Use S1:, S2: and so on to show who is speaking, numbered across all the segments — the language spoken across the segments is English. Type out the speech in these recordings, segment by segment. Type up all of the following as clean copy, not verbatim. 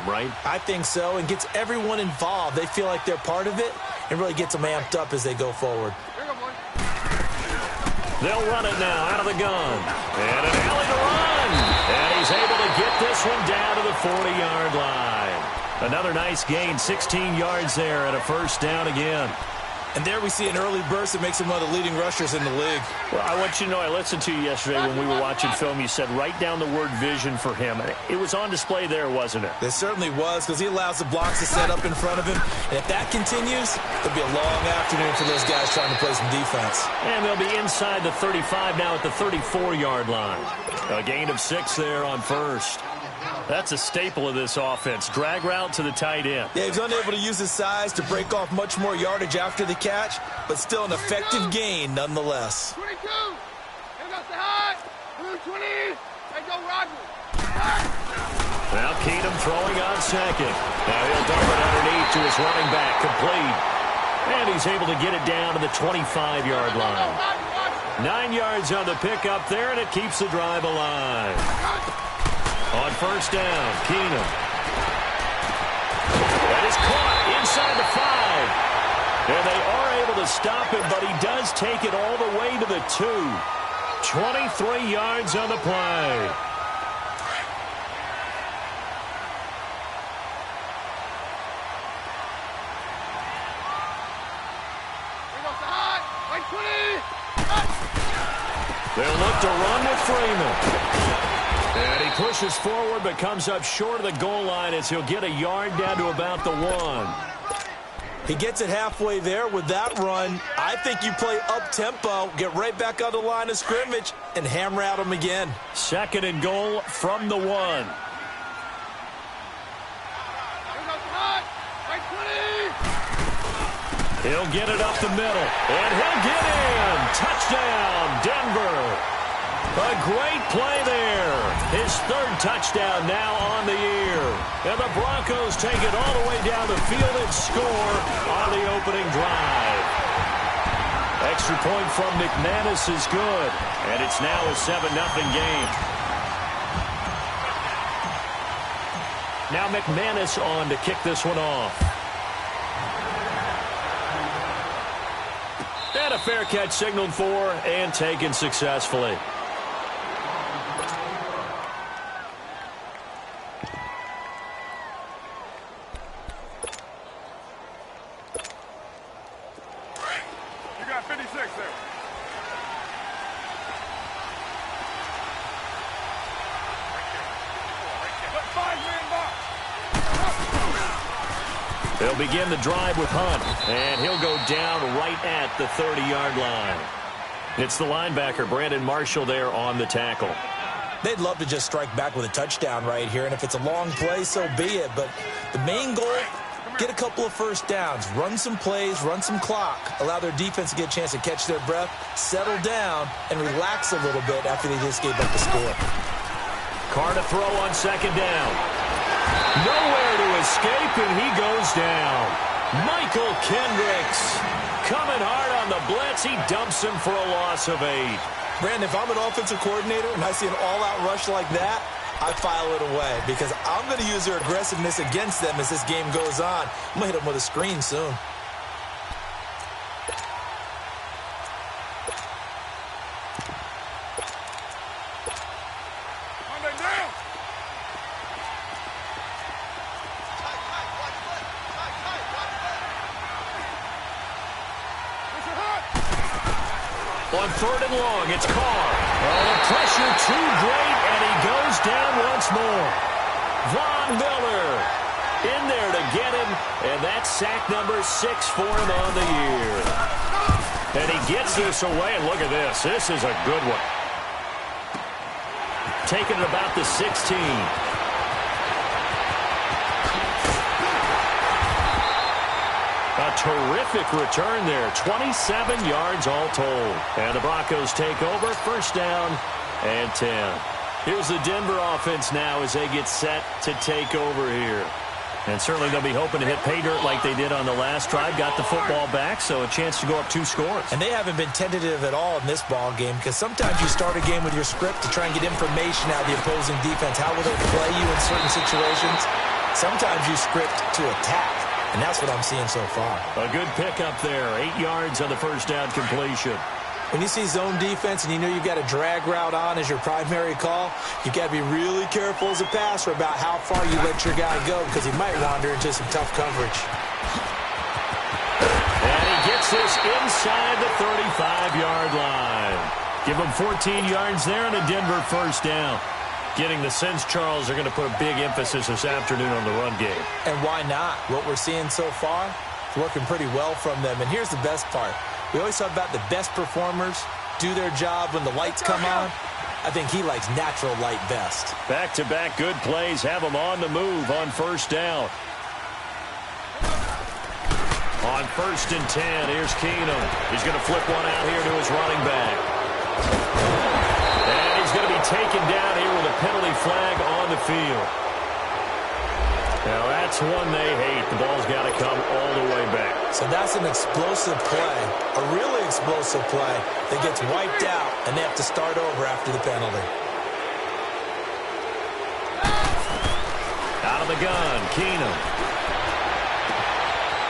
S1: right?
S2: I think so, and gets everyone involved. They feel like they're part of it and really gets them amped up as they go forward.
S1: They'll run it now out of the gun. And an alley to run. And he's able to get this one down to the 40-yard line. Another nice gain, 16 yards there, and a first down again.
S2: And there we see an early burst that makes him one of the leading rushers in the league.
S3: Well, I want you to know, I listened to you yesterday when we were watching film. You said write down the word vision for him. It was on display there, wasn't it?
S2: It certainly was, because he allows the blocks to set up in front of him. And if that continues, it'll be a long afternoon for those guys trying to play some defense.
S1: And they'll be inside the 35 now at the 34-yard line. A gain of 6 there on first.
S3: That's a staple of this offense. Drag route to the tight end.
S2: Yeah, he's unable to use his size to break off much more yardage after the catch, but still an effective gain nonetheless.
S4: 22. Here goes the high. Blue 20. Hey, go Roger.
S1: Now Keenum throwing on second. Now he'll dump it underneath to his running back, complete. And he's able to get it down to the 25-yard line. 9 yards on the pickup there, and it keeps the drive alive. On first down, Keenum. That is caught inside the 5. And they are able to stop him, but he does take it all the way to the 2. 23 yards on the play. They'll look to run with Freeman. And he pushes forward but comes up short of the goal line as he'll get a yard down to about the 1.
S2: He gets it halfway there with that run. I think you play up-tempo, get right back on the line of scrimmage, and hammer at him again.
S1: Second and goal from the 1. He'll get it up the middle, and he'll get in. Touchdown, Denver. A great play there. His 3rd touchdown now on the year. And the Broncos take it all the way down the field and score on the opening drive. Extra point from McManus is good. And it's now a 7-0 game. Now McManus on to kick this one off. And a fair catch signaled for and taken successfully.
S4: You got 56 there. Put 5-man box.
S1: They'll begin the drive with Hunt, and he'll go down right at the 30-yard line. It's the linebacker, Brandon Marshall, there on the tackle.
S2: They'd love to just strike back with a touchdown right here, and if it's a long play, so be it. But the main goal, get a couple of first downs, run some plays, run some clock, allow their defense to get a chance to catch their breath, settle down, and relax a little bit after they just gave up the score.
S1: Carr to throw on second down. Nowhere to escape, and he goes down. Michael Kendricks coming hard on the blitz. He dumps him for a loss of 8.
S2: Brandon, if I'm an offensive coordinator and I see an all-out rush like that, I file it away because I'm going to use their aggressiveness against them as this game goes on. I'm going to hit them with a screen soon.
S1: On 3rd and long, it's Carr. Oh, the pressure too great, and he goes down once more. Von Miller in there to get him, and that's sack number 6 for him on the year. And he gets this away, and look at this. This is a good one. Taking it about the 16. A terrific return there. 27 yards all told. And the Broncos take over. First down and 10. Here's the Denver offense now as they get set to take over here. And certainly they'll be hoping to hit pay dirt like they did on the last drive. Got the football back, so a chance to go up 2 scores.
S2: And they haven't been tentative at all in this ball game because sometimes you start a game with your script to try and get information out of the opposing defense. How will they play you in certain situations? Sometimes you script to attack, and that's what I'm seeing so far.
S3: A good pickup there. 8 yards on the first down completion.
S2: When you see zone defense and you know you've got a drag route on as your primary call, you've got to be really careful as a passer about how far you let your guy go because he might wander into some tough coverage.
S3: And he gets this inside the 35-yard line. Give him 14 yards there and a Denver first down. Getting the sense Charles are going to put a big emphasis this afternoon on the run game.
S2: And why not? What we're seeing so far, it's working pretty well from them. And here's the best part. We always talk about the best performers do their job when the lights come on. I think he likes natural light best.
S3: Back-to-back good plays have him on the move on first down. On 1st and 10, here's Keenum. He's going to flip one out here to his running back. And he's going to be taken down here with a penalty flag on the field. Now, that's one they hate. The ball's got to come all the way back.
S2: So that's an explosive play, a really explosive play that gets wiped out, and they have to start over after the penalty.
S3: Out of the gun, Keenum.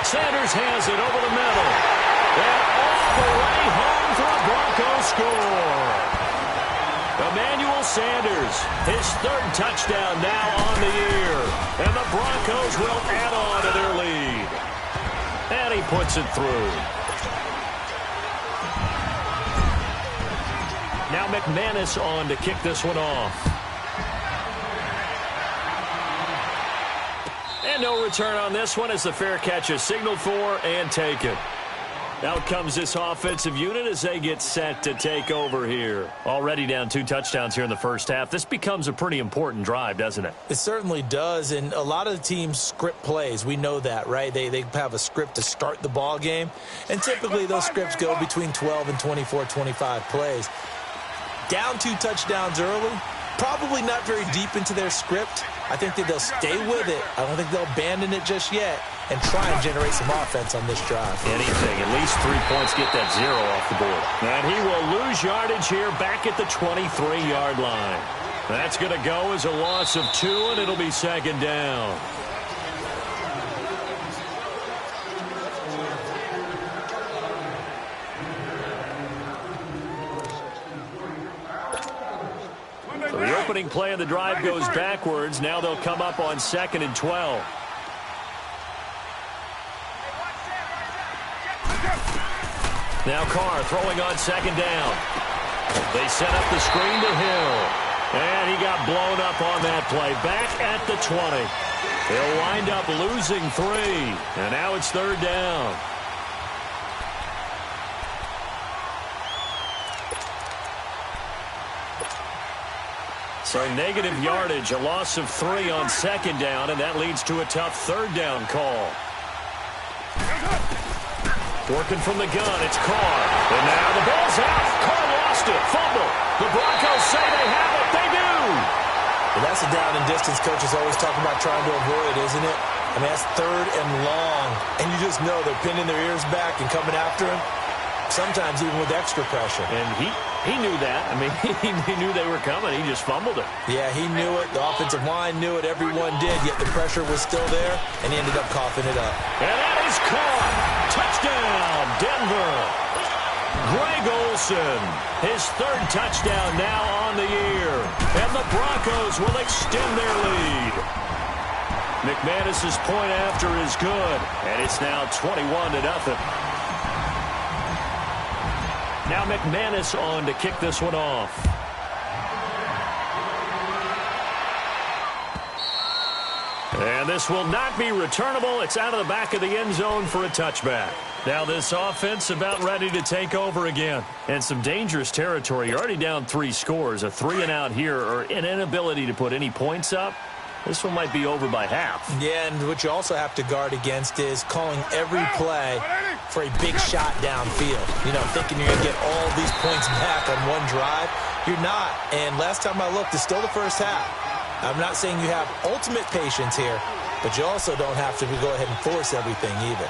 S3: Sanders has it over the middle. And all the way home for a Broncos score. Emmanuel Sanders, his 3rd touchdown now on the year. And the Broncos will add on to their lead. And he puts it through. Now McManus on to kick this one off. And no return on this one as the fair catch is signaled for and taken. Out comes this offensive unit as they get set to take over here. Already down 2 touchdowns here in the first half. This becomes a pretty important drive, doesn't it?
S2: It certainly does, and a lot of the teams script plays. We know that, right? They have a script to start the ball game, and typically those scripts go between 12 and 24, 25 plays. Down 2 touchdowns early, probably not very deep into their script. I think that they'll stay with it. I don't think they'll abandon it just yet and try and generate some offense on this drive.
S3: Anything, at least 3 points, get that 0 off the board. And he will lose yardage here back at the 23-yard line. That's going to go as a loss of 2, and it'll be 2nd down. So the opening play of the drive goes backwards. Now they'll come up on 2nd and 12. Now Carr throwing on 2nd down. They set up the screen to Hill. And he got blown up on that play. Back at the 20. They'll wind up losing 3. And now it's 3rd down. So negative yardage, a loss of 3 on 2nd down, and that leads to a tough 3rd down call. Working from the gun, it's Carr. And now the ball's out. Carr lost it. Fumble. The Broncos say they have it. They do.
S2: Well, that's a down and distance coaches always talking about trying to avoid, isn't it? I mean, that's 3rd and long. And you just know they're pinning their ears back and coming after him. Sometimes even with extra pressure.
S3: And he knew that. I mean, he knew they were coming. He just fumbled it.
S2: Yeah, he knew it. The offensive line knew it. Everyone did. Yet the pressure was still there, and he ended up coughing it up.
S3: And that is caught. Touchdown, Denver. Greg Olsen, his 3rd touchdown now on the year. And the Broncos will extend their lead. McManus's point after is good. And it's now 21-0. Now McManus on to kick this one off. And this will not be returnable. It's out of the back of the end zone for a touchback. Now this offense about ready to take over again. And some dangerous territory. You're already down 3 scores. A 3-and-out here or an inability to put any points up. This one might be over by half.
S2: Yeah, and what you also have to guard against is calling every play for a big shot downfield. You know, thinking you're going to get all these points back on one drive. You're not. And last time I looked, it's still the first half. I'm not saying you have ultimate patience here, but you also don't have to go ahead and force everything either.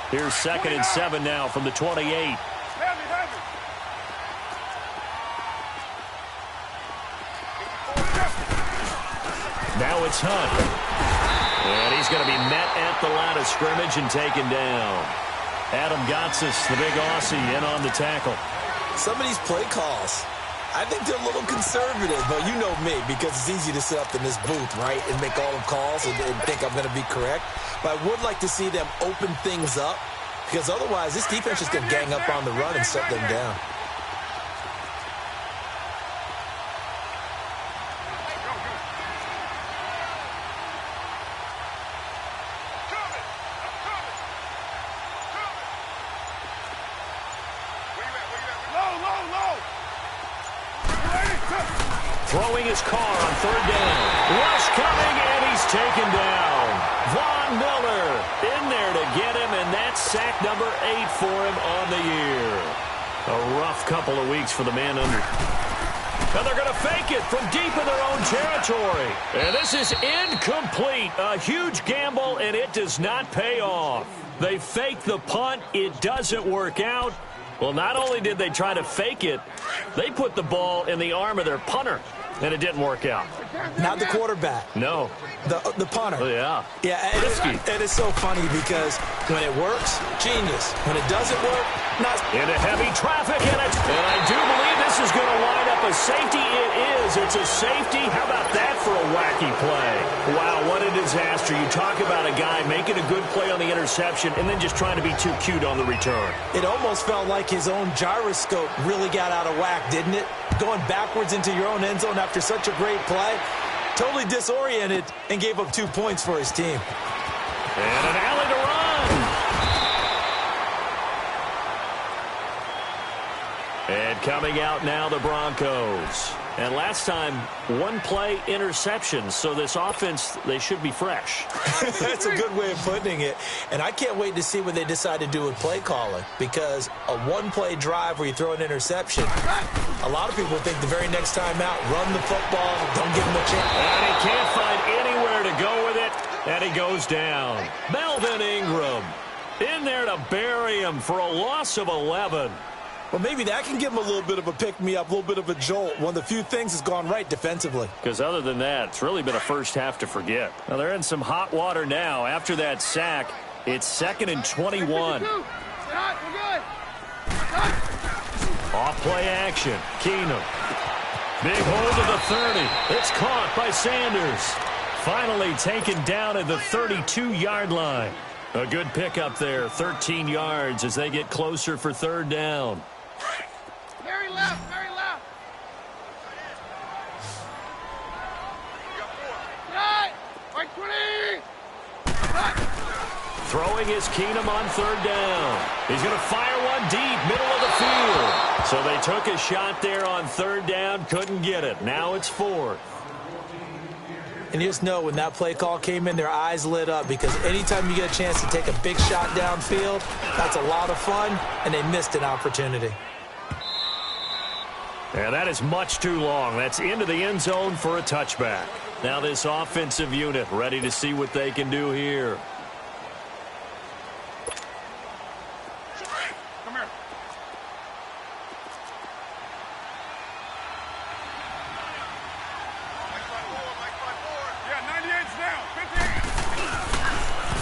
S3: Here's 2nd and 7 now from the 28.
S1: Now it's Hunt. And he's going to be met at the line of scrimmage and taken down. Adam Gotsis, the big Aussie, in on the tackle.
S2: Some of these play calls, I think they're a little conservative, but you know me, because it's easy to sit up in this booth, right, and make all the calls and think I'm going to be correct. But I would like to see them open things up, because otherwise this defense is going to gang up on the run and shut them down.
S1: Throwing his car on third down. Rush coming, and he's taken down. Von Miller in there to get him, and that's sack number 8 for him on the year. A rough couple of weeks for the man under. And they're going to fake it from deep in their own territory. And this is incomplete. A huge gamble, and it does not pay off. They fake the punt. It doesn't work out. Well, not only did they try to fake it, they put the ball in the arm of their punter, and it didn't work out.
S2: Not the quarterback.
S1: No.
S2: The punter.
S1: Oh, yeah.
S2: Yeah, and it's so funny because when it works, genius. When it doesn't work, not.
S1: Into heavy traffic in it. And I do believe this is going to wind up a safety. It is. It's a safety. How about that for a wacky play? Wow, what a disaster. You talk about a guy making a good play on the interception and then just trying to be too cute on the return.
S2: It almost felt like his own gyroscope really got out of whack, didn't it? Going backwards into your own end zone after such a great play. Totally disoriented and gave up 2 points for his team.
S1: And an alley to run. And coming out now, the Broncos. And last time, one play interception. So this offense, they should be fresh.
S2: That's a good way of putting it. And I can't wait to see what they decide to do with play calling. Because a one-play drive where you throw an interception, a lot of people think the very next time out, run the football, don't give him a chance.
S1: And he can't find anywhere to go with it. And he goes down. Melvin Ingram in there to bury him for a loss of 11.
S2: Well, maybe that can give him a little bit of a pick-me-up, a little bit of a jolt. One of the few things that's gone right defensively.
S1: Because other than that, it's really been a first half to forget. Now, they're in some hot water now. After that sack, it's 2nd and 21. Off play action. Keenum. Big hold of the 30. It's caught by Sanders. Finally taken down at the 32-yard line. A good pickup there, 13 yards as they get closer for third down.
S4: Very left, very left. Right 20.
S1: Throwing is Keenum on third down. He's going to fire one deep, middle of the field. So they took a shot there on third down, couldn't get it. Now it's 4th.
S2: And you just know when that play call came in, their eyes lit up because anytime you get a chance to take a big shot downfield, that's a lot of fun, and they missed an opportunity.
S1: And that is much too long. That's into the end zone for a touchback. Now this offensive unit ready to see what they can do here.
S4: Come here.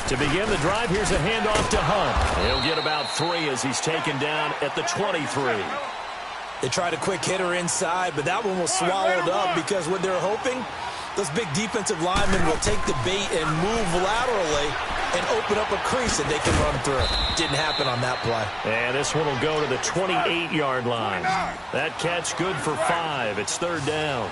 S1: To begin the drive, here's a handoff to Hunt. He'll get about 3 as he's taken down at the 23.
S2: They tried a quick hitter inside, but that one was swallowed up because what they're hoping, those big defensive linemen will take the bait and move laterally and open up a crease that they can run through. Didn't happen on that play.
S1: And this one will go to the 28-yard line. That catch good for 5. It's third down.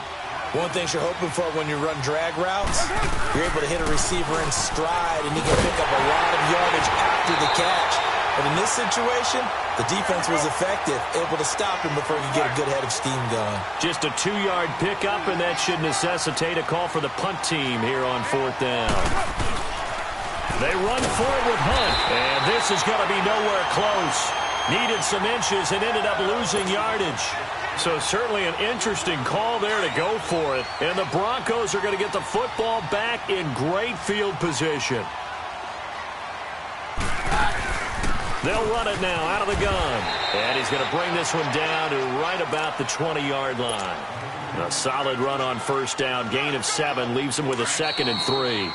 S2: One thing you're hoping for when you run drag routes, you're able to hit a receiver in stride and you can pick up a lot of yardage after the catch. But in this situation, the defense was effective, able to stop him before he could get a good head of steam going.
S1: Just a 2-yard pickup, and that should necessitate a call for the punt team here on 4th down. They run for it with Hunt, and this is going to be nowhere close. Needed some inches and ended up losing yardage. So certainly an interesting call there to go for it. And the Broncos are going to get the football back in great field position. They'll run it now out of the gun. And he's going to bring this one down to right about the 20-yard line. A solid run on first down. Gain of 7 leaves him with a 2nd and 3.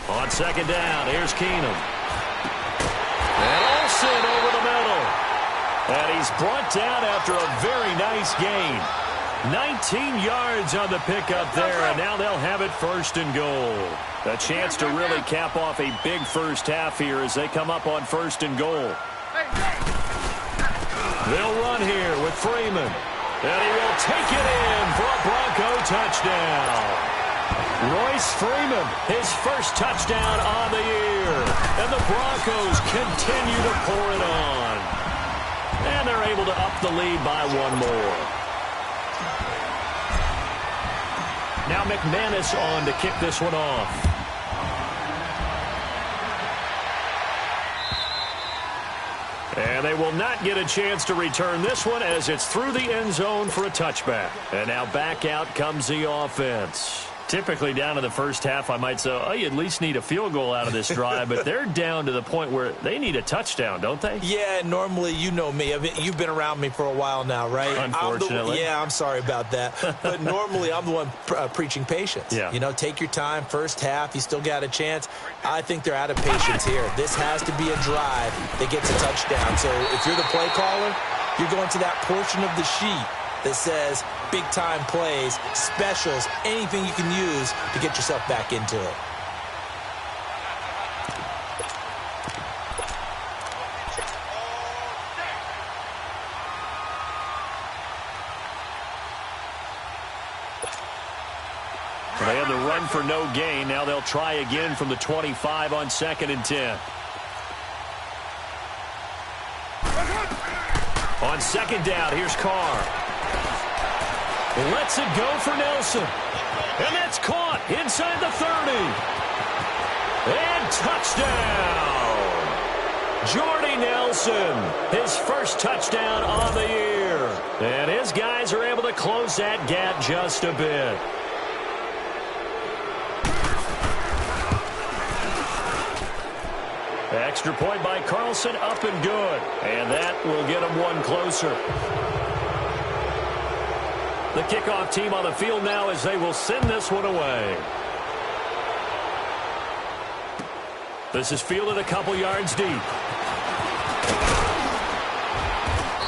S1: On second down, here's Keenum. And Olsen over the middle. And he's brought down after a very nice gain. 19 yards on the pickup there, and now they'll have it 1st and goal. A chance to really cap off a big first half here as they come up on 1st and goal. They'll run here with Freeman. And he will take it in for a Bronco touchdown. Royce Freeman, his first touchdown on the year. And the Broncos continue to pour it on. And they're able to up the lead by 1 more. Now McManus on to kick this one off. And they will not get a chance to return this one as it's through the end zone for a touchback. And now back out comes the offense. Typically down in the first half, I might say, oh, you at least need a field goal out of this drive. But they're down to the point where they need a touchdown, don't they?
S2: Yeah, normally, you know me. You've been around me for a while now, right?
S1: Unfortunately.
S2: I'm sorry about that. But normally, I'm the one preaching patience.
S1: Yeah.
S2: You know, take your time. First half, you still got a chance. I think they're out of patience here. This has to be a drive that gets a touchdown. So if you're the play caller, you're going to that portion of the sheet that says big-time plays, specials, anything you can use to get yourself back into it.
S1: They had the run for no gain. Now they'll try again from the 25 on 2nd and 10. On 2nd down, here's Carr. Lets it go for Nelson. And that's caught inside the 30. And touchdown. Jordy Nelson, his first touchdown on the year. And his guys are able to close that gap just a bit. Extra point by Carlson, up and good. And that will get him 1 closer. The kickoff team on the field now as they will send this one away. This is fielded a couple yards deep.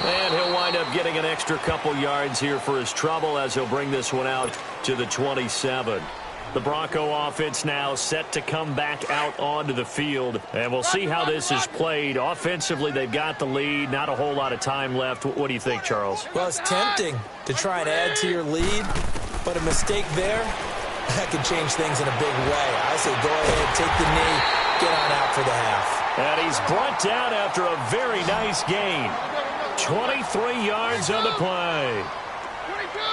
S1: And he'll wind up getting an extra couple yards here for his trouble as he'll bring this one out to the 27. The Bronco offense now set to come back out onto the field. And we'll see how this is played. Offensively, they've got the lead. Not a whole lot of time left. What do you think, Charles?
S2: Well, it's tempting to try and add to your lead. But a mistake there, that could change things in a big way. I say go ahead, take the knee, get on out for the half.
S1: And he's brought down after a very nice gain. 23 yards on the play.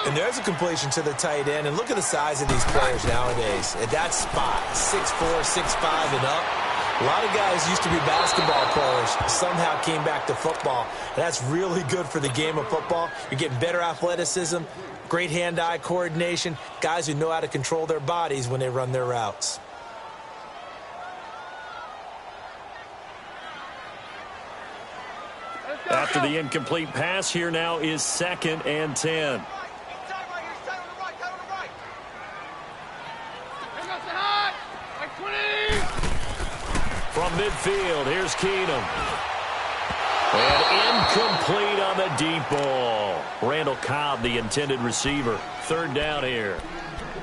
S2: And there's a completion to the tight end. And look at the size of these players nowadays. At that spot, 6'4", 6'5", and up. A lot of guys used to be basketball players, somehow came back to football. And that's really good for the game of football. You're getting better athleticism, great hand-eye coordination, guys who know how to control their bodies when they run their routes.
S1: After the incomplete pass, here now is 2nd and 10. From midfield, here's Keenum. And incomplete on the deep ball. Randall Cobb, the intended receiver. 3rd down here.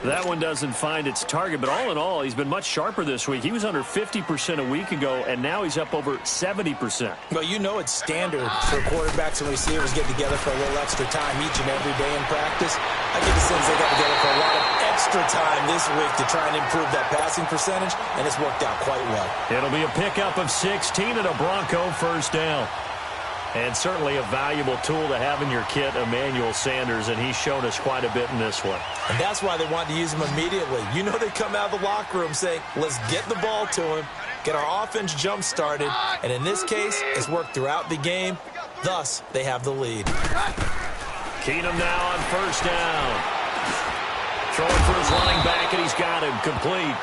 S1: That one doesn't find its target, but all in all, he's been much sharper this week. He was under 50% a week ago, and now he's up over 70%.
S2: Well, you know it's standard for quarterbacks and receivers getting together for a little extra time each and every day in practice. I get the sense they got together for a lot of extra time this week to try and improve that passing percentage, and it's worked out quite well.
S1: It'll be a pickup of 16 and a Bronco 1st down. And certainly a valuable tool to have in your kit, Emmanuel Sanders, and he's shown us quite a bit in this one.
S2: And that's why they wanted to use him immediately. You know they come out of the locker room saying, let's get the ball to him, get our offense jump-started, and in this case, it's worked throughout the game. Thus, they have the lead.
S1: Keenum now on first down. Throwing for his running back, and he's got him complete.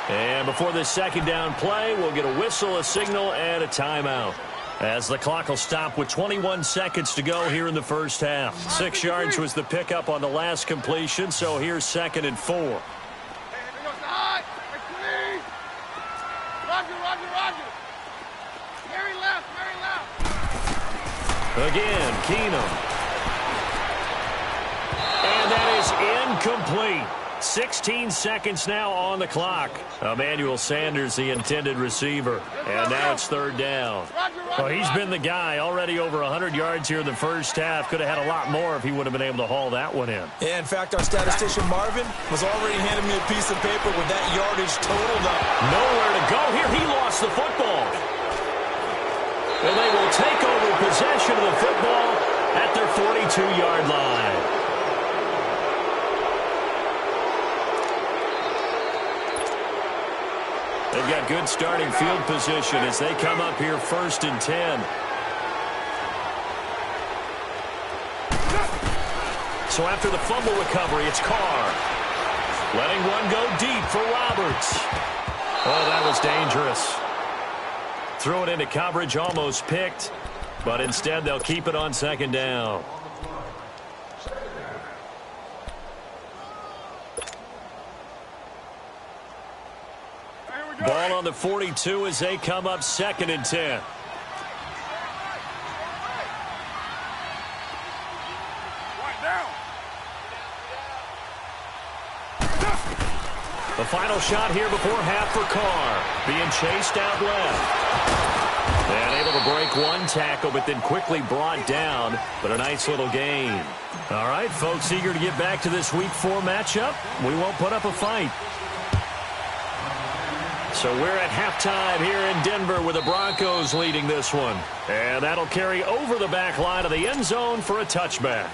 S1: And before this second down play, we'll get a whistle, a signal, and a timeout, as the clock will stop with 21 seconds to go here in the first half. 6 yards was the pickup on the last completion, so here's 2nd and 4.
S4: Roger. Mary left.
S1: Again, Keenum. And that is incomplete. 16 seconds now on the clock. Emmanuel Sanders, the intended receiver. And now it's 3rd down. Well, he's been the guy, already over 100 yards here in the first half. Could have had a lot more if he would have been able to haul that one in.
S2: Yeah, in fact, our statistician Marvin was already handing me a piece of paper with that yardage totaled up.
S1: Nowhere to go here. He lost the football. And they will take over possession of the football at their 42-yard line. They've got good starting field position as they come up here 1st and 10. So after the fumble recovery, it's Carr. Letting one go deep for Roberts. Oh, that was dangerous. Threw it into coverage, almost picked. But instead, they'll keep it on 2nd down. Ball on the 42 as they come up 2nd and 10. The final shot here before half for Carr. Being chased out left. And able to break one tackle, but then quickly brought down. But a nice little gain. All right, folks, eager to get back to this Week 4 matchup. We won't put up a fight. So we're at halftime here in Denver with the Broncos leading this one. And that'll carry over the back line of the end zone for a touchback.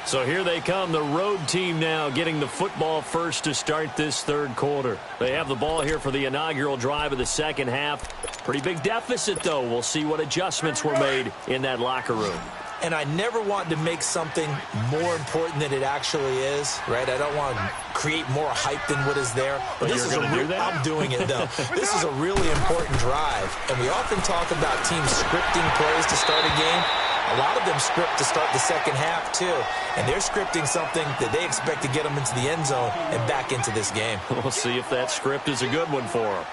S1: So here they come, the road team now getting the football first to start this 3rd quarter. They have the ball here for the inaugural drive of the second half. Pretty big deficit, though. We'll see what adjustments were made in that locker room.
S2: And I never want to make something more important than it actually is, right? I don't want to create more hype than what is there.
S1: But this is
S2: I'm doing it, though. This is a really important drive. And we often talk about teams scripting plays to start a game. A lot of them script to start the second half, too. And they're scripting something that they expect to get them into the end zone and back into this game.
S1: We'll see if that script is a good one for them.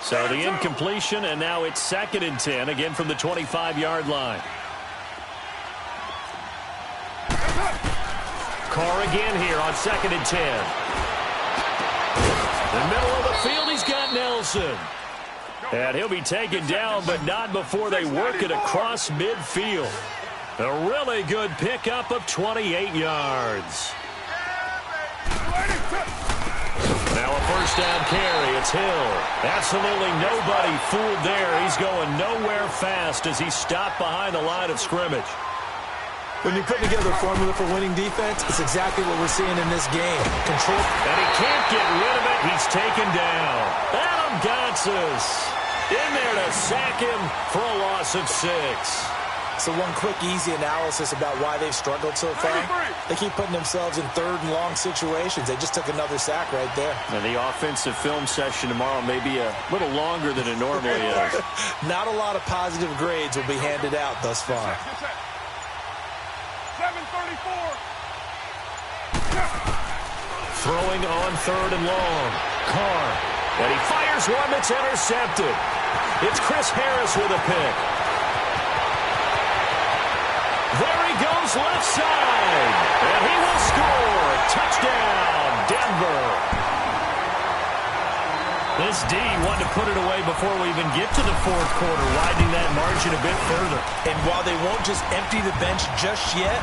S1: So the incompletion, and now it's 2nd and 10, again from the 25-yard line. Carr again here on 2nd and 10. In the middle of the field, he's got Nelson. And he'll be taken down, but not before they work it across midfield. A really good pickup of 28 yards. Now a first down carry. It's Hill. Absolutely nobody fooled there. He's going nowhere fast as he stopped behind the line of scrimmage.
S2: When you put together a formula for winning defense, it's exactly what we're seeing in this game. Control.
S1: And he can't get rid of it. He's taken down. Adam Gotsis in there to sack him for a loss of 6.
S2: So one quick, easy analysis about why they've struggled so far. They keep putting themselves in 3rd and long situations. They just took another sack right there.
S1: And the offensive film session tomorrow may be a little longer than it normally is.
S2: Not a lot of positive grades will be handed out thus far.
S4: 7:34.
S1: Throwing on 3rd and long. Carr. And he fires one that's intercepted. It's Chris Harris with a pick. There he goes left side. And he will score. Touchdown, Denver. This D wanted to put it away before we even get to the 4th quarter, widening that margin a bit further.
S2: And while they won't just empty the bench just yet,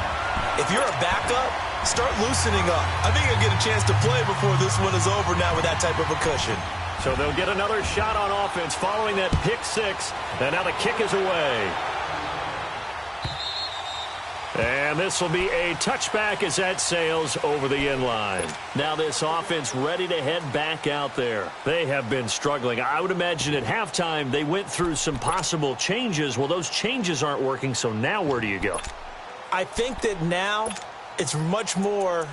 S2: if you're a backup, start loosening up. I think you'll get a chance to play before this one is over now with that type of a cushion.
S1: So they'll get another shot on offense following that pick 6. And now the kick is away. And this will be a touchback as that sails over the inline. Now this offense ready to head back out there. They have been struggling. I would imagine at halftime they went through some possible changes. Well, those changes aren't working, so now where do you go?
S2: I think that now it's much more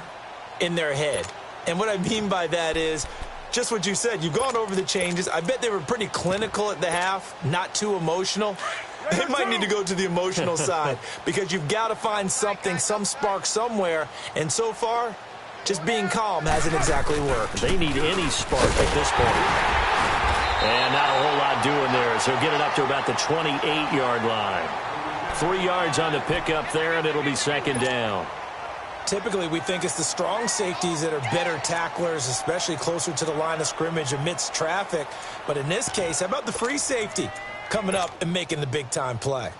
S2: in their head. And what I mean by that is just what you said. You've gone over the changes. I bet they were pretty clinical at the half, not too emotional. They might need to go to the emotional side because you've got to find something, some spark somewhere. And so far, just being calm hasn't exactly worked.
S1: They need any spark at this point. And not a whole lot doing there. So get it up to about the 28-yard line. 3 yards on the pickup there, and it'll be second down.
S2: Typically, we think it's the strong safeties that are better tacklers, especially closer to the line of scrimmage amidst traffic. But in this case, how about the free safety coming up and making the big-time play?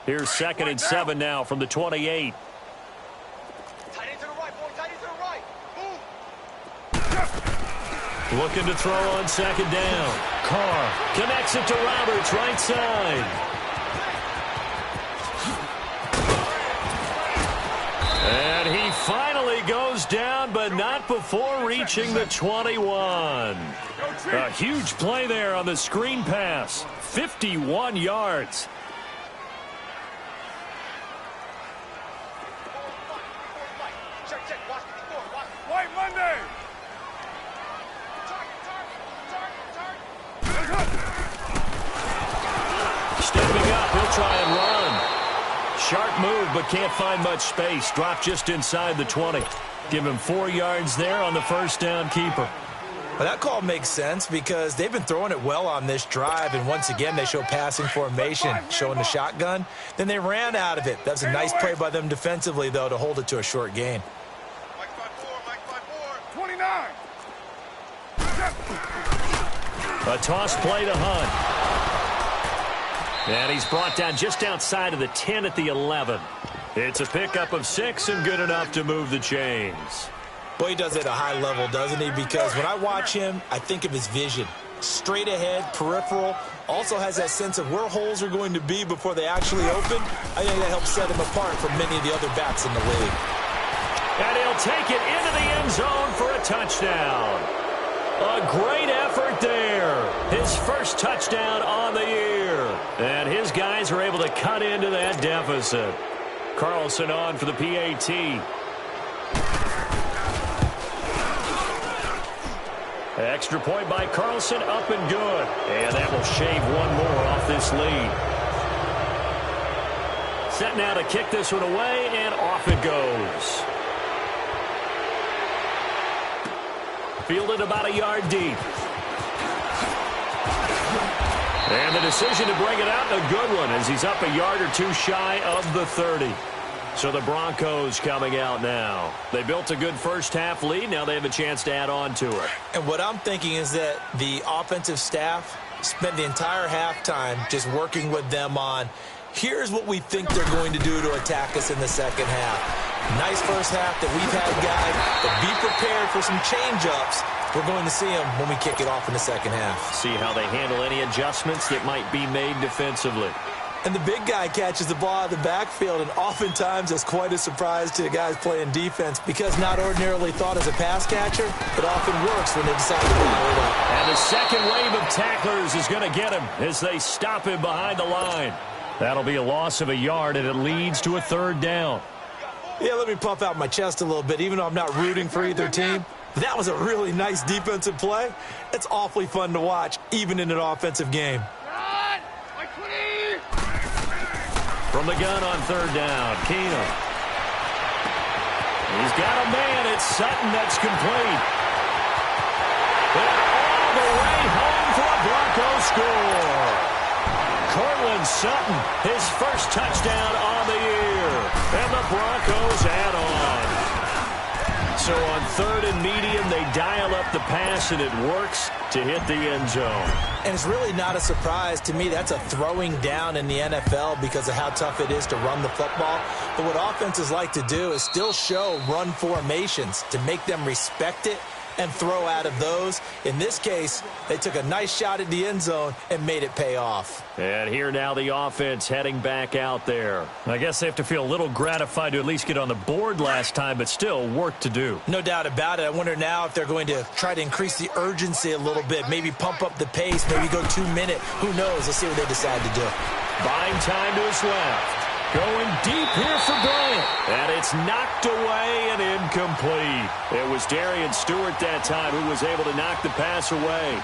S1: Here's 2nd and 7 now from the 28.
S4: Tight end to the right, boy. Tight end to the right. Move.
S1: Looking to throw on 2nd down. Carr connects it to Roberts, right side. And he finally goes down, but not before reaching the 21. A huge play there on the screen pass. 51 yards.
S4: Check, check. Watch the score. Watch. White Monday.
S1: Stepping up, he'll try and run. Sharp move, but can't find much space. Drop just inside the 20. Give him 4 yards there on the first down keeper.
S2: Well, that call makes sense because they've been throwing it well on this drive, and once again they show passing formation, showing the shotgun. Then they ran out of it. That was a nice play by them defensively, though, to hold it to a short gain.
S4: Mike 5-4, 29.
S1: A toss play to Hunt. And he's brought down just outside of the 10 at the 11. It's a pickup of 6 and good enough to move the chains.
S2: Boy, he does it at a high level, doesn't he? Because when I watch him, I think of his vision. Straight ahead, peripheral. Also has that sense of where holes are going to be before they actually open. I think that helps set him apart from many of the other backs in the league.
S1: And he'll take it into the end zone for a touchdown. A great effort there. His first touchdown on the year. And his guys are able to cut into that deficit. Carlson on for the PAT. Extra point by Carlson, up and good. And that will shave one more off this lead. Set now to kick this one away, and off it goes. Fielded about a yard deep. And the decision to bring it out, a good one, as he's up a yard or two shy of the 30. So the Broncos coming out now. They built a good first half lead. Now they have a chance to add on to it.
S2: And what I'm thinking is that the offensive staff spent the entire halftime just working with them on, here's what we think they're going to do to attack us in the second half. Nice first half that we've had, guys, but be prepared for some change-ups. We're going to see them when we kick it off in the second half.
S1: See how they handle any adjustments that might be made defensively.
S2: And the big guy catches the ball out of the backfield, and oftentimes it's quite a surprise to the guys playing defense because not ordinarily thought as a pass catcher, it often works when they decide to power it up.
S1: And the second wave of tacklers is going to get him as they stop him behind the line. That'll be a loss of a yard, and it leads to a third down.
S2: Yeah, let me puff out my chest a little bit, even though I'm not rooting for either team. That was a really nice defensive play. It's awfully fun to watch, even in an offensive game.
S1: From the gun on third down, Keenum. He's got a man. It's Sutton that's complete. And all the way home for a Broncos score. Cortland Sutton, his first touchdown on the year. And the Broncos add on. So on third and medium, they dial up the pass, and it works to hit the end zone.
S2: And it's really not a surprise to me. That's a throwing down in the NFL because of how tough it is to run the football. But what offenses like to do is still show run formations to make them respect it and throw out of those. In this case, they took a nice shot at the end zone and made it pay off.
S1: And here now the offense heading back out there. I guess they have to feel a little gratified to at least get on the board last time, but still work to do.
S2: No doubt about it. I wonder now if they're going to try to increase the urgency a little bit, maybe pump up the pace, maybe go 2-minute. Who knows? Let's see what they decide to do.
S1: Buying time to his left. Going deep here for Bryant. And it's knocked away and incomplete. It was Darian Stewart that time who was able to knock the pass away.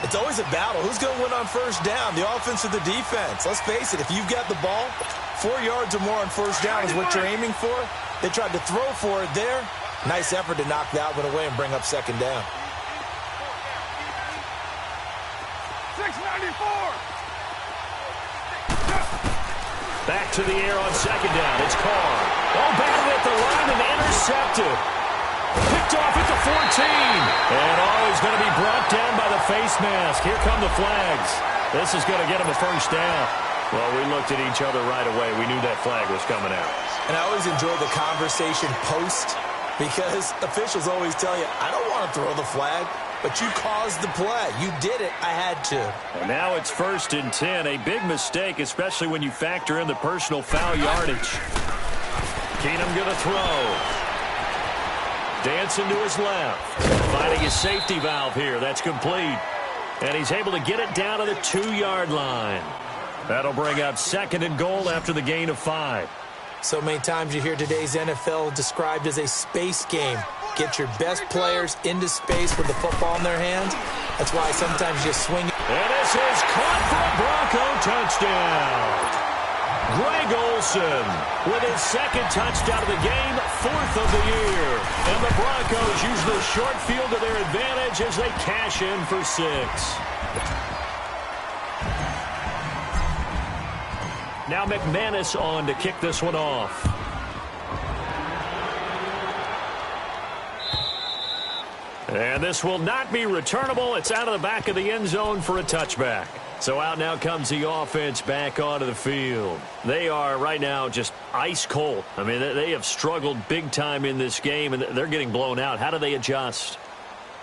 S2: It's always a battle. Who's going to win on first down, the offense or the defense? Let's face it, if you've got the ball, 4 yards or more on first down is what you're aiming for. They tried to throw for it there. Nice effort to knock that one away and bring up second down.
S4: 694.
S1: Back to the air on second down. It's Carr. Oh, batted at the line and intercepted. Picked off at the 14. And he's going to be brought down by the face mask. Here come the flags. This is going to get him a first down. Well, we looked at each other right away. We knew that flag was coming out. And I always enjoy the conversation post because officials always tell you, I don't want to throw the flag. But you caused the play. You did it. I had to. And now it's 1st and 10. A big mistake, especially when you factor in the personal foul yardage. Keenum going to throw. Dancing to his left. Finding his safety valve here. That's complete. And he's able to get it down to the 2-yard line. That'll bring up 2nd and goal after the gain of 5. So many times you hear today's NFL described as a space game. Get your best players into space with the football in their hands. That's why sometimes you swing. And this is caught for a Bronco touchdown. Greg Olsen with his 2nd touchdown of the game, 4th of the year. And the Broncos use the short field to their advantage as they cash in for 6. Now McManus on to kick this one off. And this will not be returnable. It's out of the back of the end zone for a touchback. So out now comes the offense back onto the field. They are right now just ice cold. I mean, they have struggled big time in this game, and they're getting blown out. How do they adjust?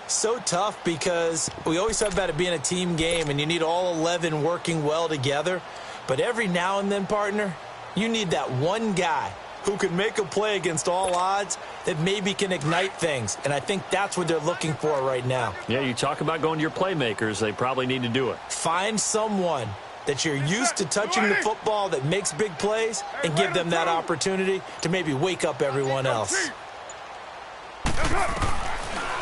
S1: So tough because we always talk about it being a team game, and you need all 11 working well together. But every now and then, partner, you need that one guy who can make a play against all odds that maybe can ignite things. And I think that's what they're looking for right now. Yeah, you talk about going to your playmakers. They probably need to do it. Find someone that you're used to touching the football that makes big plays and give them that opportunity to maybe wake up everyone else.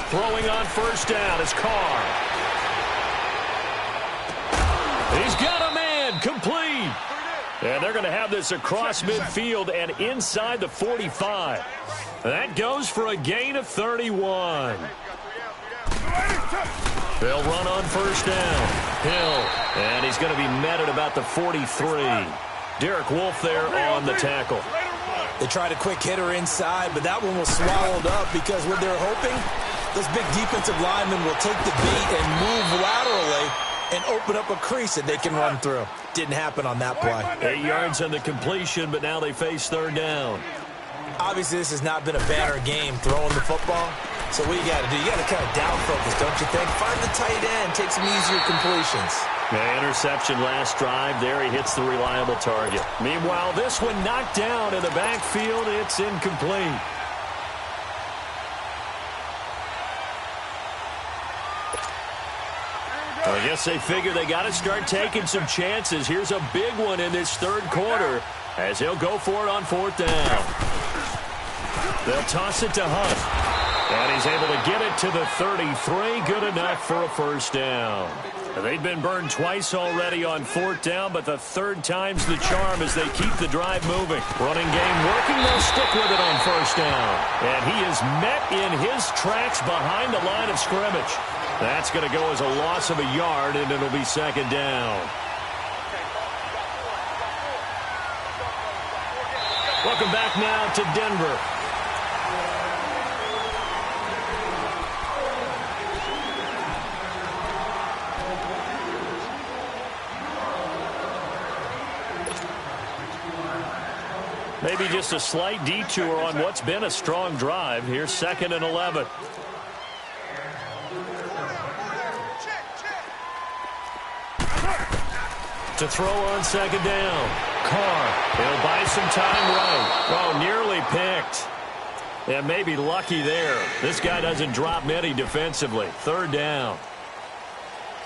S1: Throwing on first down is Carr. He's got a man, complete. And they're going to have this across midfield and inside the 45. That goes for a gain of 31. They'll run on first down. Hill. And he's going to be met at about the 43. Derek Wolfe there on the tackle. They tried a quick hitter inside, but that one was swallowed up because what they're hoping, those big defensive linemen will take the beat and move laterally and open up a crease that they can run through. Didn't happen on that play. 8 yards on the completion, but now they face third down. Obviously, this has not been a banner game throwing the football. So what you got to do, you got to kind of down focus, don't you think? Find the tight end, take some easier completions. Yeah, interception last drive. There he hits the reliable target. Meanwhile, this one knocked down in the backfield. It's incomplete. Well, I guess they figure they got to start taking some chances. Here's a big one in this third quarter as he'll go for it on fourth down. They'll toss it to Hunt. And he's able to get it to the 33. Good enough for a first down. They've been burned twice already on fourth down, but the third time's the charm as they keep the drive moving. Running game working. They'll stick with it on first down. And he is met in his tracks behind the line of scrimmage. That's going to go as a loss of a yard, and it'll be second down. Welcome back now to Denver. Maybe just a slight detour on what's been a strong drive. Here's 2nd and 11. To throw on second down. Carr. He'll buy some time right. Oh, nearly picked. And maybe lucky there. This guy doesn't drop many defensively. Third down.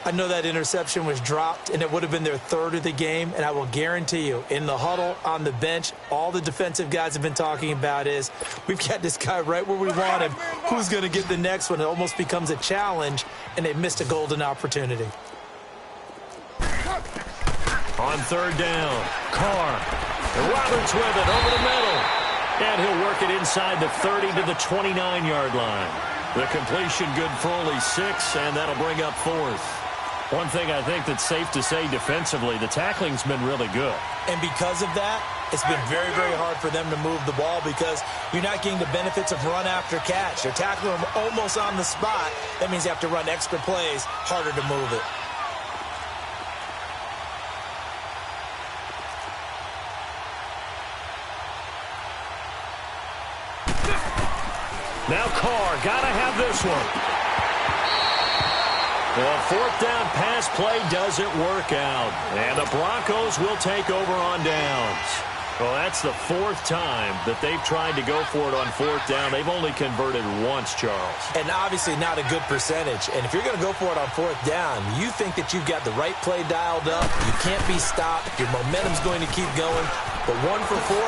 S2: I know that interception was dropped, and it would have been their third of the game, and I will guarantee you, in the huddle, on the bench, all the defensive guys have been talking about is, we've got this guy right where we want him. Who's going to get the next one? It almost becomes a challenge, and they've missed a golden opportunity.
S1: On third down, Carr. And Roberts with it over the middle. And he'll work it inside the 30 to the 29-yard line. The completion good for only 6, and that'll bring up fourth. One thing I think that's safe to say defensively, the tackling's been really good.
S2: And because of that, it's been very, very hard for them to move the ball because you're not getting the benefits of run after catch. They're tackling them almost on the spot. That means you have to run extra plays, harder to move it.
S1: Now Carr, gotta have this one. Well, fourth down pass play doesn't work out. And the Broncos will take over on downs. Well, that's the fourth time that they've tried to go for it on fourth down. They've only converted once, Charles.
S2: And obviously not a good percentage. And if you're going to go for it on fourth down, you think that you've got the right play dialed up. You can't be stopped. Your momentum's going to keep going. But 1 for 4,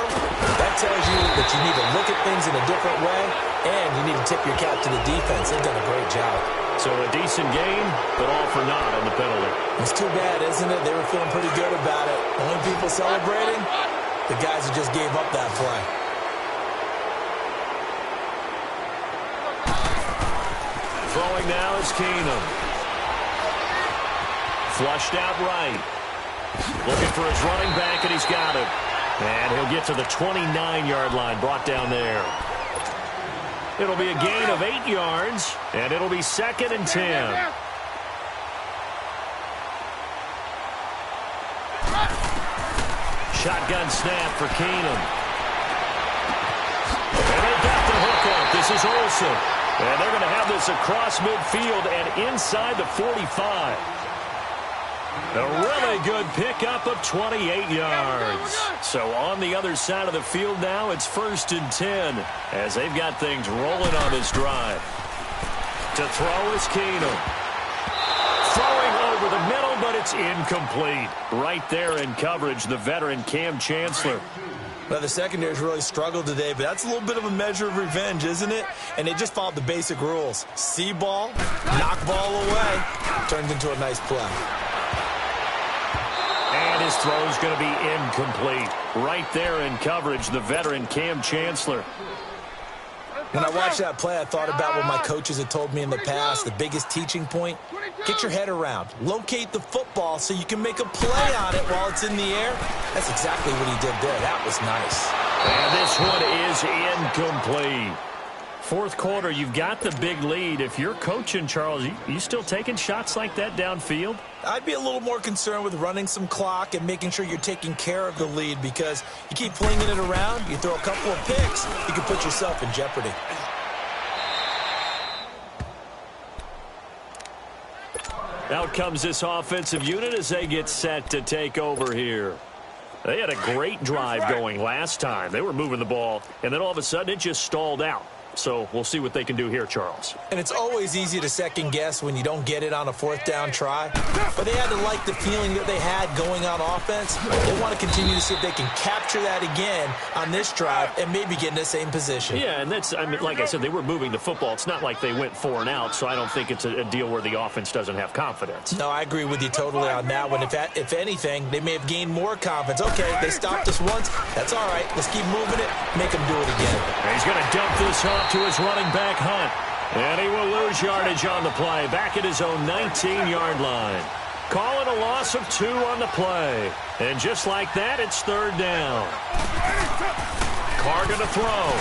S2: that tells you that you need to look at things in a different way, and you need to tip your cap to the defense. They've done a great job.
S1: So a decent game, but all for naught on the penalty.
S2: It's too bad, isn't it? They were feeling pretty good about it. Only people celebrating, the guys who just gave up that play.
S1: Throwing now is Keenum. Flushed out right. Looking for his running back, and he's got him. And he'll get to the 29-yard line, brought down there. It'll be a gain of 8 yards, and it'll be 2nd and 10. Shotgun snap for Keenum. And they've got the hookup. This is Olsen. And they're going to have this across midfield and inside the 45. A really good pickup of 28 yards. So on the other side of the field now, it's 1st and 10 as they've got things rolling on this drive. To throw is Keenum. Throwing over the middle, but it's incomplete. Right there in coverage, the veteran Cam Chancellor.
S2: Well, the secondary's really struggled today, but that's a little bit of a measure of revenge, isn't it? And they just followed the basic rules. See ball, knock ball away. Turned into a nice play.
S1: And his throw's going to be incomplete. Right there in coverage, the veteran Cam Chancellor.
S2: When I watched that play, I thought about what my coaches had told me in the past. The biggest teaching point, get your head around. Locate the football so you can make a play on it while it's in the air. That's exactly what he did there. That was nice.
S1: And this one is incomplete. Fourth quarter, you've got the big lead. If you're coaching, Charles, you still taking shots like that downfield?
S2: I'd be a little more concerned with running some clock and making sure you're taking care of the lead because you keep flinging it around, you throw a couple of picks, you can put yourself in jeopardy.
S1: Out comes this offensive unit as they get set to take over here. They had a great drive going last time. They were moving the ball, and then all of a sudden it just stalled out. So we'll see what they can do here, Charles.
S2: And it's always easy to second guess when you don't get it on a fourth down try. But they had to like the feeling that they had going on offense. They want to continue to see if they can capture that again on this drive and maybe get in the same position.
S1: Yeah, and that's, I mean, like I said, they were moving the football. It's not like they went 4 and out, so I don't think it's a deal where the offense doesn't have confidence.
S2: No, I agree with you totally on that one. If anything, they may have gained more confidence. Okay, they stopped us once. That's all right. Let's keep moving it. Make them do it again.
S1: And he's going to dump this off to his running back, Hunt. And he will lose yardage on the play. Back at his own 19-yard line. Calling a loss of 2 on the play. And just like that, it's 3rd down. Carr going to throw.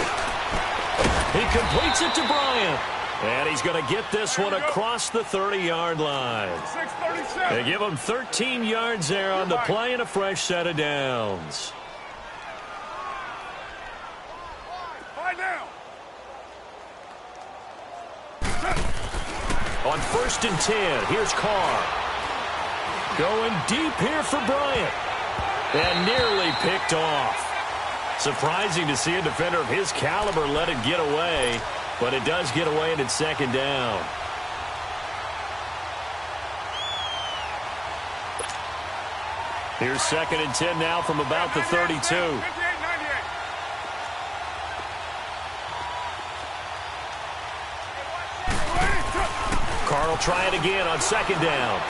S1: He completes it to Bryant. And he's going to get this one across the 30-yard line. They give him 13 yards there on the play and a fresh set of downs. On 1st and 10, here's Carr. Going deep here for Bryant. And nearly picked off. Surprising to see a defender of his caliber let it get away, but it does get away and it's second down. Here's 2nd and 10 now from about the 32. Carr will try it again on 2nd down.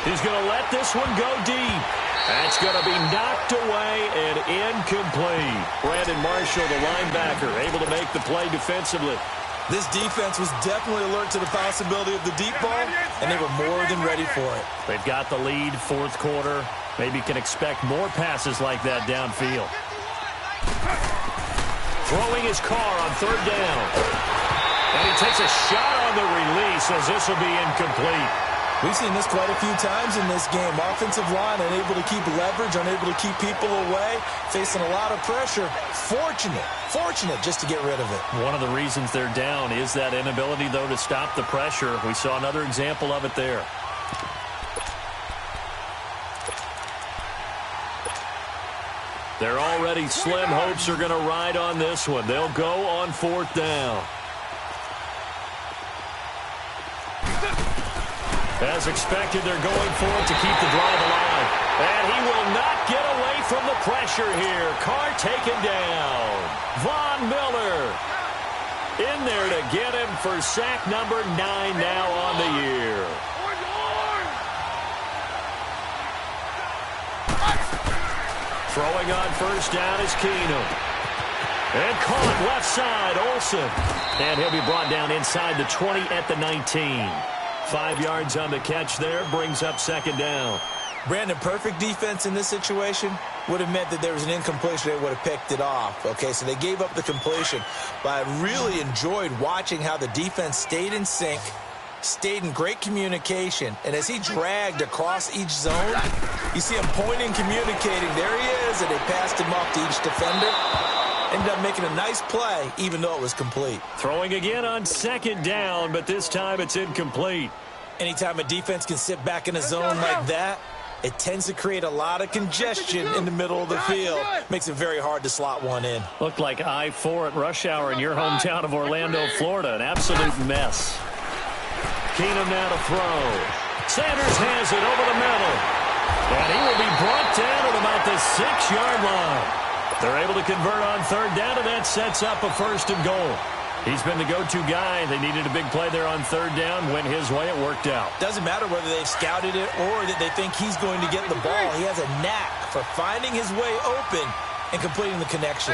S1: He's going to let this one go deep. That's going to be knocked away and incomplete. Brandon Marshall, the linebacker, able to make the play defensively.
S2: This defense was definitely alert to the possibility of the deep ball, and they were more than ready for it.
S1: They've got the lead, 4th quarter. Maybe can expect more passes like that downfield. Throwing his Carr on 3rd down. And he takes a shot on the release as this will be incomplete.
S2: We've seen this quite a few times in this game. Offensive line unable to keep leverage, unable to keep people away, facing a lot of pressure. Fortunate just to get rid of it.
S1: One of the reasons they're down is that inability, though, to stop the pressure. We saw another example of it there. Their already slim hopes are going to ride on this one. They'll go on 4th down. As expected, they're going for it to keep the drive alive. And he will not get away from the pressure here. Carr taken down. Von Miller in there to get him for sack number 9 now on the year. Throwing on 1st down is Keenum. And caught left side, Olsen. And he'll be brought down inside the 20 at the 19. 5 yards on the catch there, brings up 2nd down.
S2: Brandon, perfect defense in this situation would have meant that there was an incompletion. They would have picked it off. Okay, so they gave up the completion. But I really enjoyed watching how the defense stayed in sync, stayed in great communication. And as he dragged across each zone, you see him pointing, communicating. There he is, and they passed him off to each defender. Ended up making a nice play, even though it was complete.
S1: Throwing again on 2nd down, but this time it's incomplete.
S2: Anytime a defense can sit back in a zone like that, it tends to create a lot of congestion in the middle of the field. Makes it very hard to slot one in.
S1: Looked like I-4 at rush hour in your hometown of Orlando, Florida. An absolute mess. Keenum now to throw. Sanders has it over the middle. And he will be brought down at about the 6-yard line. They're able to convert on 3rd down, and that sets up a 1st and goal. He's been the go-to guy. They needed a big play there on 3rd down. Went his way. It worked out.
S2: Doesn't matter whether they've scouted it or that they think he's going to get the ball. He has a knack for finding his way open and completing the connection.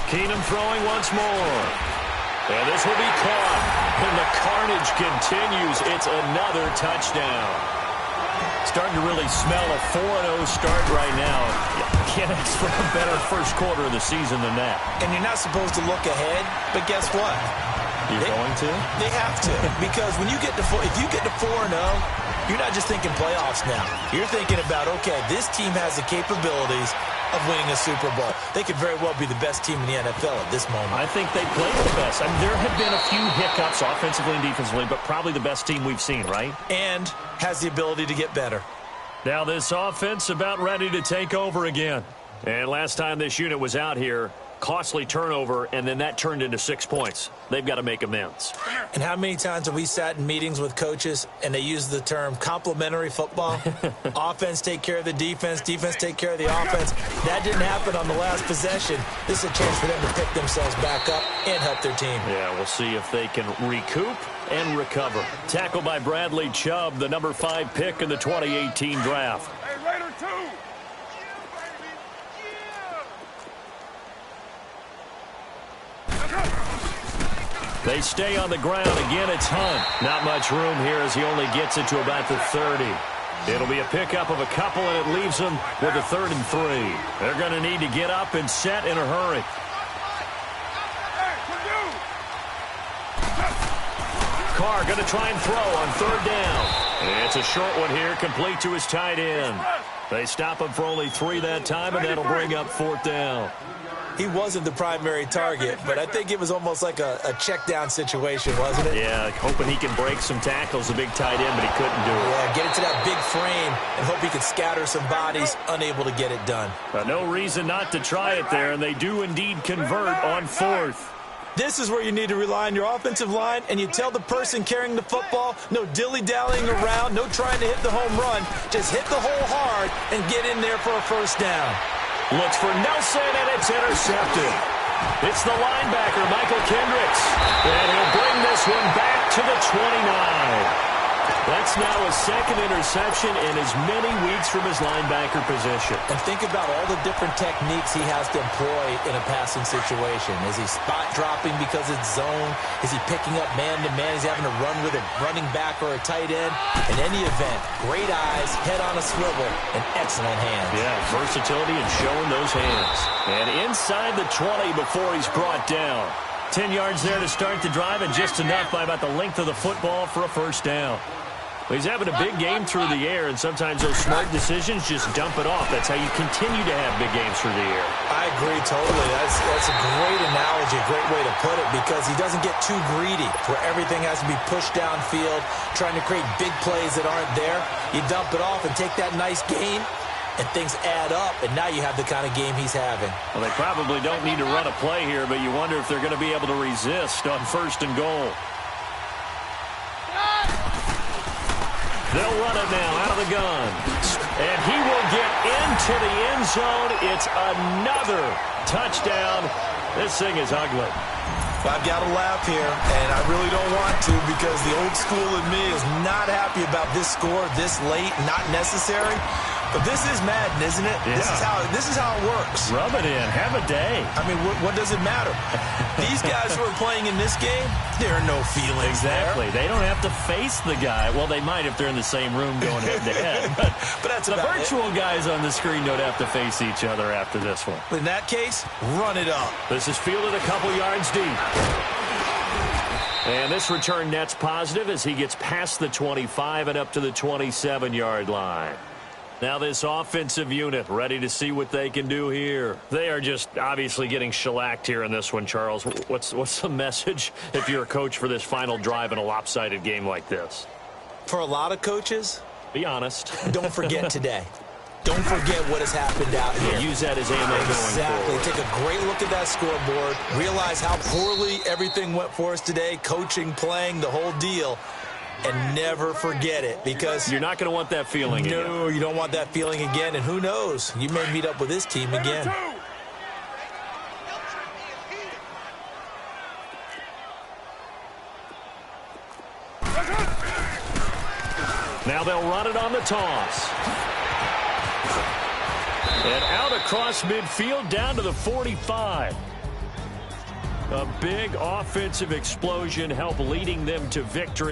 S1: Keenum throwing once more. And this will be caught. And the carnage continues. It's another touchdown. Starting to really smell a 4-0 start right now. Can't ask for a better 1st quarter of the season than that.
S2: And you're not supposed to look ahead, but guess what?
S1: You're going to?
S2: They have to. Because when you get to if you get to 4-0, you're not just thinking playoffs now. You're thinking about, okay, this team has the capabilities of winning a Super Bowl. They could very well be the best team in the NFL at this moment.
S1: I think they played the best. I mean, there have been a few hiccups offensively and defensively, but probably the best team we've seen, right?
S2: And has the ability to get better.
S1: Now this offense about ready to take over again. And last time this unit was out here, costly turnover, and then that turned into 6 points. They've got to make amends.
S2: And how many times have we sat in meetings with coaches and they use the term complementary football? Offense take care of the defense, defense take care of the offense. That didn't happen on the last possession. This is a chance for them to pick themselves back up and help their team.
S1: Yeah, we'll see if they can recoup and recover. Tackled by Bradley Chubb, the number 5 pick in the 2018 draft.
S4: Hey, Raider 2!
S1: They stay on the ground. Again, it's Hunt. Not much room here as he only gets it to about the 30. It'll be a pickup of a couple, and it leaves them with a 3rd and 3. They're going to need to get up and set in a hurry. Carr going to try and throw on 3rd down. It's a short one here, complete to his tight end. They stop him for only 3 that time, and that'll bring up 4th down.
S2: He wasn't the primary target, but I think it was almost like a check down situation, wasn't it?
S1: Yeah, hoping he can break some tackles, a big tight end, but he couldn't do it.
S2: Yeah, get into that big frame and hope he could scatter some bodies, unable to get it done.
S1: No reason not to try it there, and they do indeed convert on 4th.
S2: This is where you need to rely on your offensive line, and you tell the person carrying the football, no dilly-dallying around, no trying to hit the home run. Just hit the hole hard and get in there for a 1st down.
S1: Looks for Nelson, and it's intercepted. It's the linebacker, Michael Kendricks. And he'll bring this one back to the 29. That's now his 2nd interception in as many weeks from his linebacker position.
S2: And think about all the different techniques he has to employ in a passing situation. Is he spot dropping because it's zone? Is he picking up man-to-man? Is he having to run with a running back or a tight end? In any event, great eyes, head on a swivel, and excellent hands.
S1: Yeah, versatility and showing those hands. And inside the 20 before he's brought down. 10 yards there to start the drive, and just enough by about the length of the football for a 1st down. He's having a big game through the air, and sometimes those smart decisions just dump it off. That's how you continue to have big games through the air.
S2: I agree totally. That's a great analogy, a great way to put it, because he doesn't get too greedy where everything has to be pushed downfield, trying to create big plays that aren't there. You dump it off and take that nice gain, and things add up, and now you have the kind of game he's having.
S1: Well, they probably don't need to run a play here, but you wonder if they're going to be able to resist on 1st and goal. They'll run it now out of the gun. And he will get into the end zone. It's another touchdown. This thing is ugly.
S2: I've got to laugh here, and I really don't want to, because the old school in me is not happy about this score this late, not necessary. But this is Madden, isn't it?
S1: Yeah.
S2: This is how it works.
S1: Rub it in. Have a day.
S2: I mean, what does it matter? These guys who are playing in this game, there are no feelings
S1: Exactly.
S2: there.
S1: They don't have to face the guy. Well, they might if they're in the same room going head-to-head.
S2: But that's
S1: the
S2: about
S1: virtual guys on the screen don't have to face each other after this one.
S2: In that case, run it up.
S1: This is fielded a couple yards deep. And this return net's positive as he gets past the 25 and up to the 27-yard line. Now this offensive unit ready to see what they can do here. They are just obviously getting shellacked here in this one, Charles. What's the message if you're a coach for this final drive in a lopsided game like this?
S2: For a lot of coaches,
S1: be honest.
S2: Don't forget today. Don't forget what has happened out here.
S1: Use that as ammo going forward.
S2: Take a great look at that scoreboard. Realize how poorly everything went for us today. Coaching, playing, the whole deal. And never forget it, because
S1: you're not going to want that feeling again.
S2: No, you don't want that feeling again. And who knows? You may meet up with this team again.
S1: Now they'll run it on the toss. And out across midfield down to the 45. A big offensive explosion helped leading them to victory.